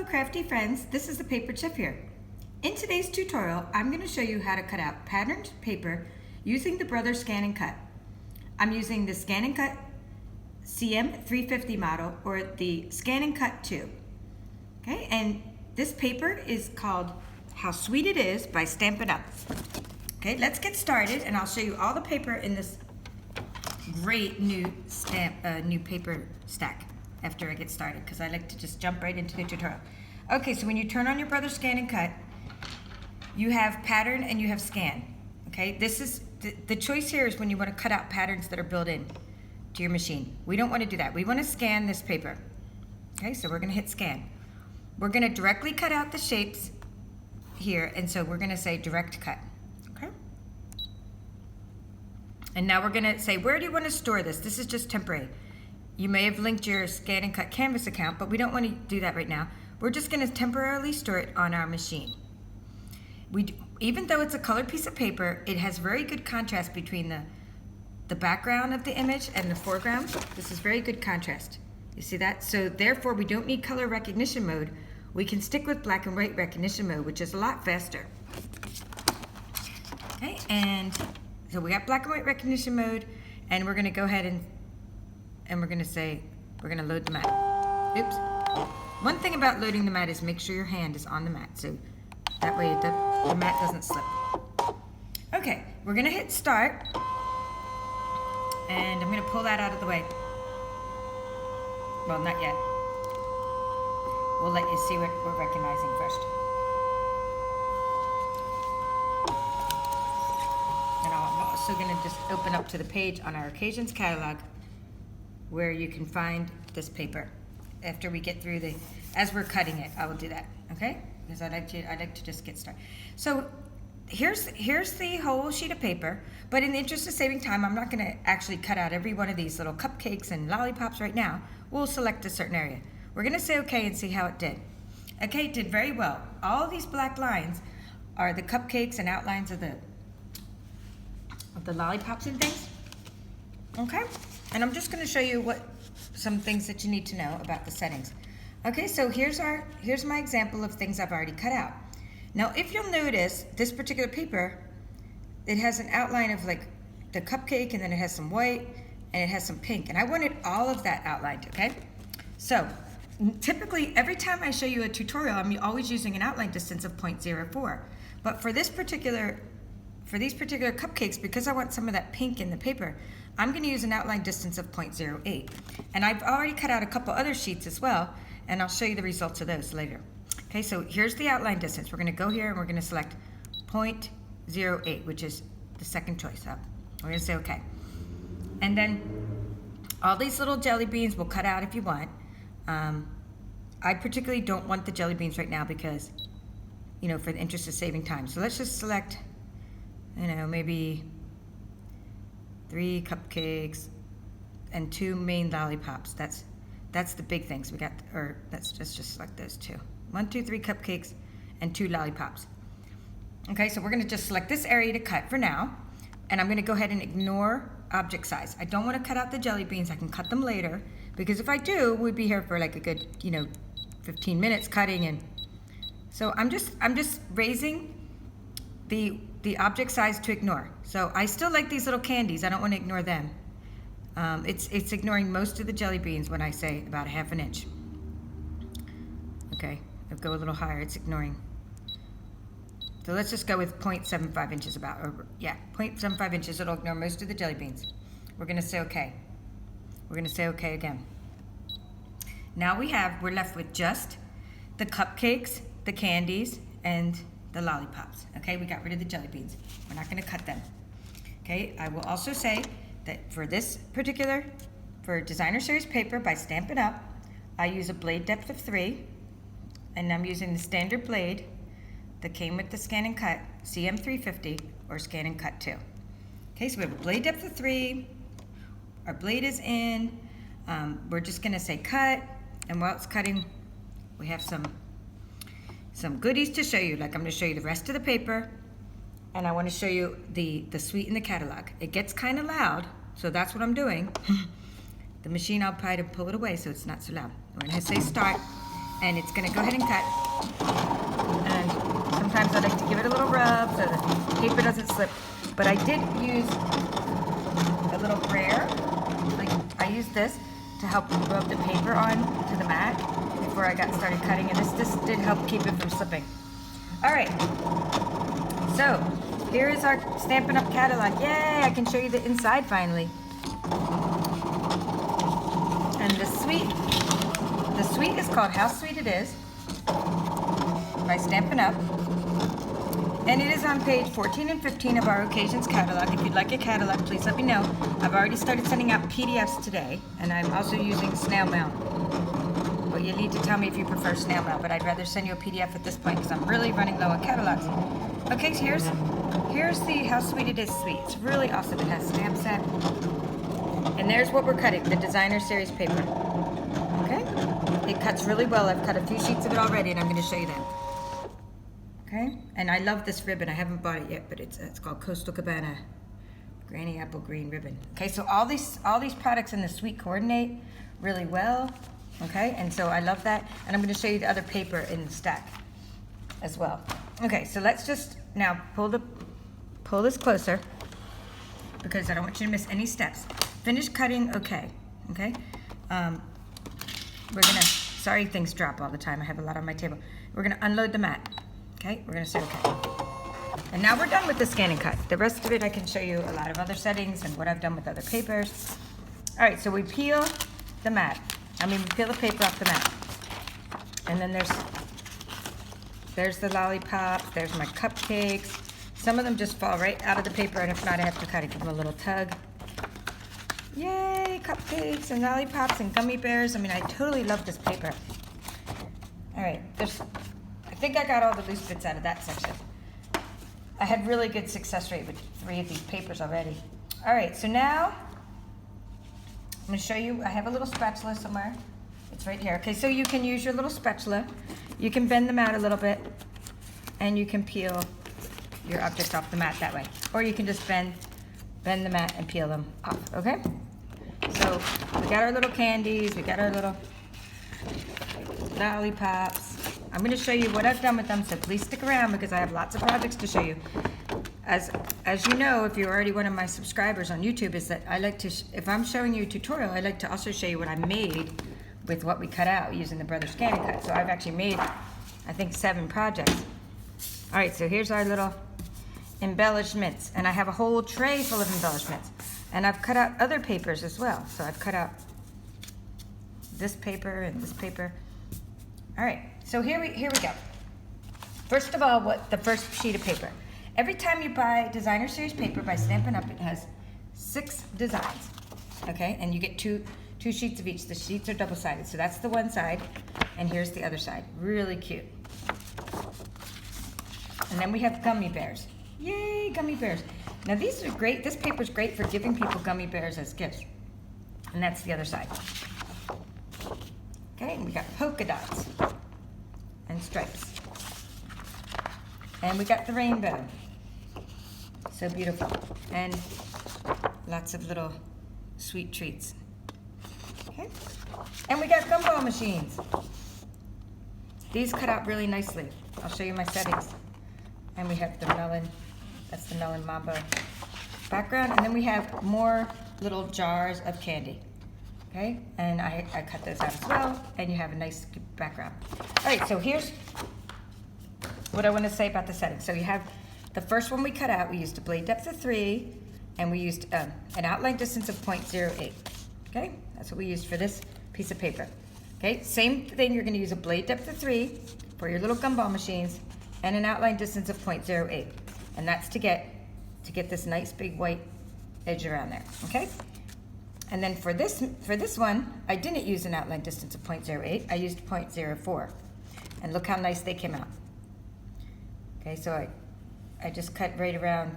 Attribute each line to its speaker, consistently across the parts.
Speaker 1: Hello crafty friends, this is the Paper Chef here. In today's tutorial, I'm going to show you how to cut out patterned paper using the Brothers ScanNCut. I'm using the ScanNCut CM350 model or the ScanNCut 2. Okay, and this paper is called How Sweet It Is by Stampin Up. Okay, let's get started and I'll show you all the paper in this great new paper stack after I get started, because I like to just jump right into the tutorial. Okay, so when you turn on your Brothers ScanNCut, you have pattern and you have scan. Okay, this is the choice here is when you want to cut out patterns that are built in to your machine. We don't want to do that. We want to scan this paper. Okay, so we're going to hit scan. We're going to directly cut out the shapes here, and so we're going to say direct cut. Okay, and now we're going to say, where do you want to store this? This is just temporary. You may have linked your ScanNCut Canvas account, but we don't want to do that right now. We're just going to temporarily store it on our machine. Even though it's a colored piece of paper, it has very good contrast between the background of the image and the foreground. This is very good contrast. You see that? So therefore, we don't need color recognition mode. We can stick with black and white recognition mode, which is a lot faster. Okay, and so we got black and white recognition mode, and we're going to go ahead and we're going to say, we're going to load the mat. Oops. One thing about loading the mat is make sure your hand is on the mat, so that way the mat doesn't slip. Okay, we're going to hit start, and I'm going to pull that out of the way. Well, not yet. We'll let you see what we're recognizing first. And I'm also going to just open up to the page on our Occasions catalog where you can find this paper. After we get through as we're cutting it, I will do that, okay? Because I'd like to just get started. So here's the whole sheet of paper, but in the interest of saving time, I'm not gonna actually cut out every one of these little cupcakes and lollipops right now. We'll select a certain area. We're gonna say okay and see how it did. Okay, it did very well. All these black lines are the cupcakes and outlines of the lollipops and things, okay? And I'm just going to show you some things that you need to know about the settings. Okay, so here's my example of things I've already cut out. Now, if you'll notice, this particular paper, it has an outline of like the cupcake, and then it has some white, and it has some pink, and I wanted all of that outlined, okay? So, typically, every time I show you a tutorial, I'm always using an outline distance of 0.04. But for these particular cupcakes, because I want some of that pink in the paper, I'm going to use an outline distance of 0.08. And I've already cut out a couple other sheets as well, and I'll show you the results of those later. Okay, so here's the outline distance. We're going to go here and we're going to select 0.08, which is the second choice up. We're going to say okay. And then all these little jelly beans we'll cut out if you want. I particularly don't want the jelly beans right now because, for the interest of saving time. So let's just select, maybe 3 cupcakes and 2 main lollipops. That's the big things we got, or let's just select those 2. 1, 2, 3 cupcakes and 2 lollipops. Okay, so we're going to just select this area to cut for now, and I'm going to go ahead and ignore object size. I don't want to cut out the jelly beans. I can cut them later, because if I do, we'd be here for like a good 15 minutes cutting. And so I'm just raising the object size to ignore. So I still like these little candies. I don't want to ignore them. It's ignoring most of the jelly beans when I say about 1/2 inch. Okay, I'll go a little higher. It's ignoring. So let's just go with 0.75 inches about. Or, yeah, 0.75 inches. It'll ignore most of the jelly beans. We're going to say okay. We're going to say okay again. Now we're left with just the cupcakes, the candies, and the lollipops. Okay, we got rid of the jelly beans. We're not going to cut them. Okay, I will also say that for Designer Series paper by Stampin Up, I use a blade depth of 3, and I'm using the standard blade that came with the ScanNCut CM350 or ScanNCut 2. Okay, so we have a blade depth of 3. Our blade is in. We're just going to say cut, and while it's cutting, we have some goodies to show you. Like I'm going to show you the rest of the paper, and I want to show you the suite in the catalog. It gets kind of loud, so that's what I'm doing. The machine, I'll try to pull it away so it's not so loud. We're going to say start, and it's gonna go ahead and cut. And sometimes I like to give it a little rub so the paper doesn't slip. But I did use a little brayer. Like I used this to help rub the paper on to the mat before I got started cutting, and this did help keep it from slipping. All right, so here is our Stampin' Up! Catalog. Yay, I can show you the inside finally. And the suite is called How Sweet It Is by Stampin' Up! And it is on page 14 and 15 of our Occasions catalog. If you'd like a catalog, please let me know. I've already started sending out PDFs today, and I'm also using snail mail. But you need to tell me if you prefer snail mail, but I'd rather send you a PDF at this point because I'm really running low on catalogs. Okay, so here's the How Sweet It Is suite. It's really awesome. It has stamp set. And there's what we're cutting, the designer series paper. Okay? It cuts really well. I've cut a few sheets of it already, and I'm going to show you that. Okay? And I love this ribbon. I haven't bought it yet, but it's called Coastal Cabana Granny Apple Green Ribbon. Okay, so all these products in the suite coordinate really well. Okay, and so I love that. And I'm going to show you the other paper in the stack as well. Okay, so let's just now pull this closer because I don't want you to miss any steps. Finish cutting, okay. We're gonna, sorry things drop all the time. I have a lot on my table. We're gonna unload the mat. Okay, we're gonna say okay. And now we're done with the ScanNCut. The rest of it I can show you a lot of other settings and what I've done with other papers. All right, so we peel the mat. we peel the paper off the mat. And then there's the lollipops, there's my cupcakes. Some of them just fall right out of the paper, and if not, I have to kind of give them a little tug. Yay, cupcakes and lollipops and gummy bears. I totally love this paper. All right, I think I got all the loose bits out of that section. I had really good success rate with 3 of these papers already. All right, so now I'm gonna show you, I have a little spatula somewhere. It's right here. Okay, so you can use your little spatula. You can bend them out a little bit, and you can peel your objects off the mat that way. Or you can just bend the mat and peel them off, okay? So we got our little candies, we got our little lollipops. I'm going to show you what I've done with them, so please stick around because I have lots of projects to show you. As you know, if you're already one of my subscribers on YouTube, is that I like to, if I'm showing you a tutorial, I like to also show you what I made with what we cut out using the Brother ScanNCut. So I've actually made, I think, 7 projects. All right, so here's our little embellishments, and I have a whole tray full of embellishments. And I've cut out other papers as well. So I've cut out this paper and this paper. All right, so here we go. First of all, the first sheet of paper. Every time you buy designer series paper by Stampin' Up, it has 6 designs, okay? And you get two sheets of each. The sheets are double-sided, so that's the one side, and here's the other side. Really cute. And then we have gummy bears. Yay, gummy bears. Now these are great. This paper's great for giving people gummy bears as gifts. And that's the other side. Okay, and we got polka dots and stripes. And we got the rainbow. So beautiful. And lots of little sweet treats. Okay. And we got gumball machines. These cut out really nicely. I'll show you my settings. And we have the melon, that's the melon mambo background. And then we have more little jars of candy. Okay, and I cut those out as well, and you have a nice background. All right, so here's what I want to say about the settings. So you have the first one we cut out, we used a blade depth of 3, and we used an outline distance of 0.08. Okay, that's what we used for this piece of paper. Okay, same thing, you're going to use a blade depth of 3 for your little gumball machines, and an outline distance of 0.08. And that's to get this nice big white edge around there, okay? And then for this one, I didn't use an outline distance of 0.08, I used 0.04. And look how nice they came out. Okay, so I just cut right around.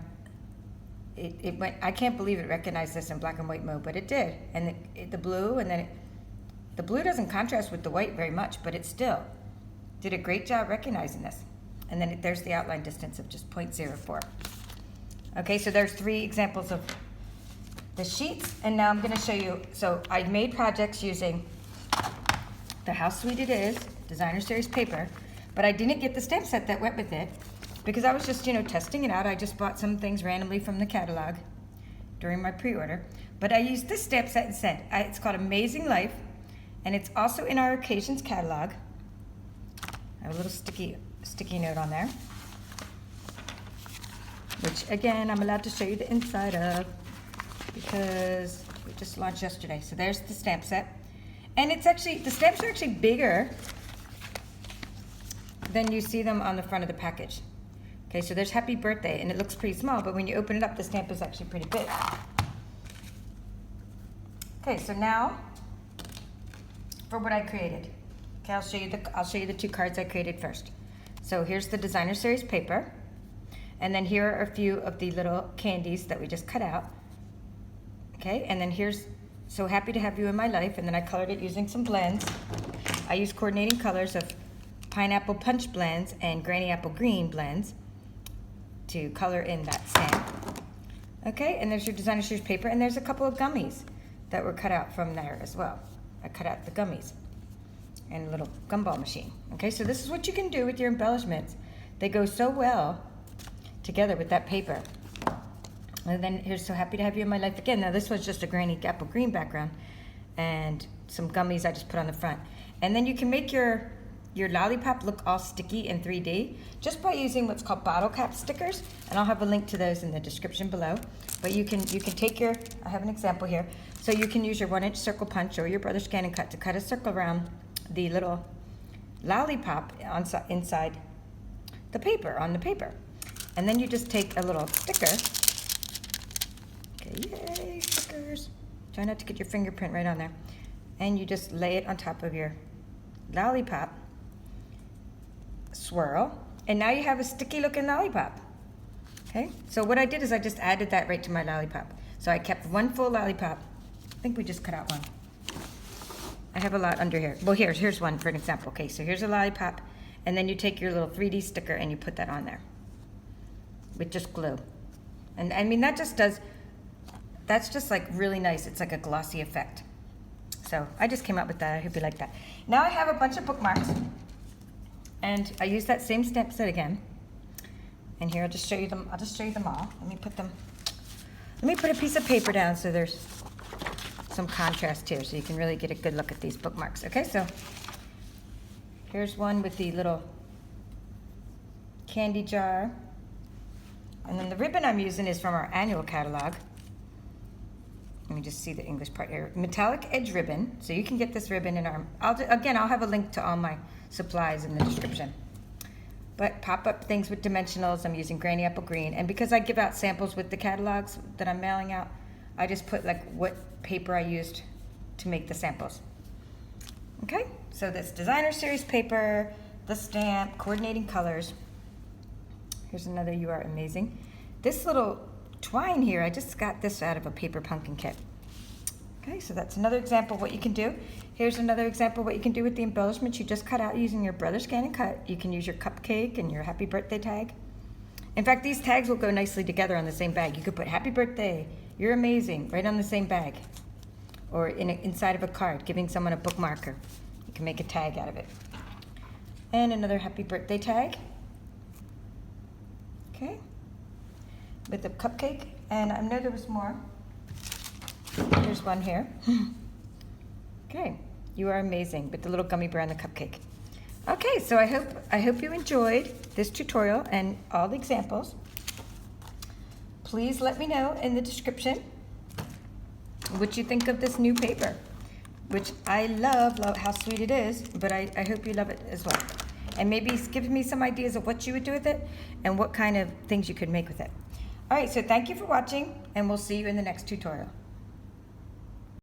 Speaker 1: It went, I can't believe it recognized this in black and white mode, but it did. And the blue, and then the blue doesn't contrast with the white very much, but it still did a great job recognizing this. And then there's the outline distance of just 0.04. Okay, so there's 3 examples of the sheets, and now I'm going to show you. So I made projects using the How Sweet It Is designer series paper, but I didn't get the stamp set that went with it because I was just, testing it out. I just bought some things randomly from the catalog during my pre-order. But I used this stamp set instead. It's called Amazing Life, and it's also in our Occasions catalog. I have a little sticky note on there, which again, I'm allowed to show you the inside of because we just launched yesterday. So there's the stamp set. And it's actually, the stamps are actually bigger than you see them on the front of the package. Okay, so there's Happy Birthday, and it looks pretty small, but when you open it up, the stamp is actually pretty big. Okay, so now for what I created. Okay, I'll show you the 2 cards I created first. So here's the designer series paper, and then here are a few of the little candies that we just cut out. Okay, and then here's So Happy to Have You in My Life, and then I colored it using some blends. I used coordinating colors of Pineapple Punch blends and Granny Apple Green blends to color in that stamp. Okay, and there's your designer series paper, and there's a couple of gummies that were cut out from there as well. I cut out the gummies and a little gumball machine. Okay, so this is what you can do with your embellishments. They go so well together with that paper. And then here's So Happy to Have You in My Life again. Now this was just a Granny Apple Green background and some gummies I just put on the front. And then you can make your lollipop look all sticky in 3D just by using what's called bottle cap stickers, and I'll have a link to those in the description below. But you can take I have an example here. So you can use your 1-inch circle punch or your brother's ScanNCut to cut a circle around the little lollipop inside the paper, on the paper. And then you just take a little sticker. Okay, yay, stickers. Try not to get your fingerprint right on there. And you just lay it on top of your lollipop swirl, and now you have a sticky looking lollipop. Okay, so what I did is I just added that right to my lollipop. So I kept one full lollipop. I think we just cut out one. I have a lot under here. Well, here's one for an example. Okay, so here's a lollipop, and then you take your little 3D sticker and you put that on there with just glue. And I mean, that's just like really nice. It's like a glossy effect. So I just came up with that. I hope you like that. Now I have a bunch of bookmarks, and I use that same stamp set again. And here I'll just show you them. I'll just show you them all. Let me put a piece of paper down so there's some contrast here, so you can really get a good look at these bookmarks. Okay, so here's one with the little candy jar, and then the ribbon I'm using is from our annual catalog. Let me just see the English part here. Metallic edge ribbon. So you can get this ribbon in our, I'll have a link to all my supplies in the description. But pop-up things with dimensionals, I'm using Granny Apple Green. And because I give out samples with the catalogs that I'm mailing out, I just put like what paper I used to make the samples. Okay, so this designer series paper, the stamp, coordinating colors. Here's another You Are Amazing. This little twine here, I just got this out of a paper pumpkin kit. Okay, so that's another example of what you can do. Here's another example of what you can do with the embellishments you just cut out using your brother's ScanNCut. You can use your cupcake and your happy birthday tag. In fact, these tags will go nicely together on the same bag. You could put happy birthday, you're amazing, right on the same bag. Or inside of a card, giving someone a bookmarker. You can make a tag out of it. And another happy birthday tag. Okay. With a cupcake, and I know there was more. There's one here. Okay, You Are Amazing with the little gummy bear and the cupcake. Okay, so I hope you enjoyed this tutorial and all the examples. Please let me know in the description what you think of this new paper, which I love how sweet it is, but I hope you love it as well. And maybe give me some ideas of what you would do with it and what kind of things you could make with it. All right, so thank you for watching, and we'll see you in the next tutorial.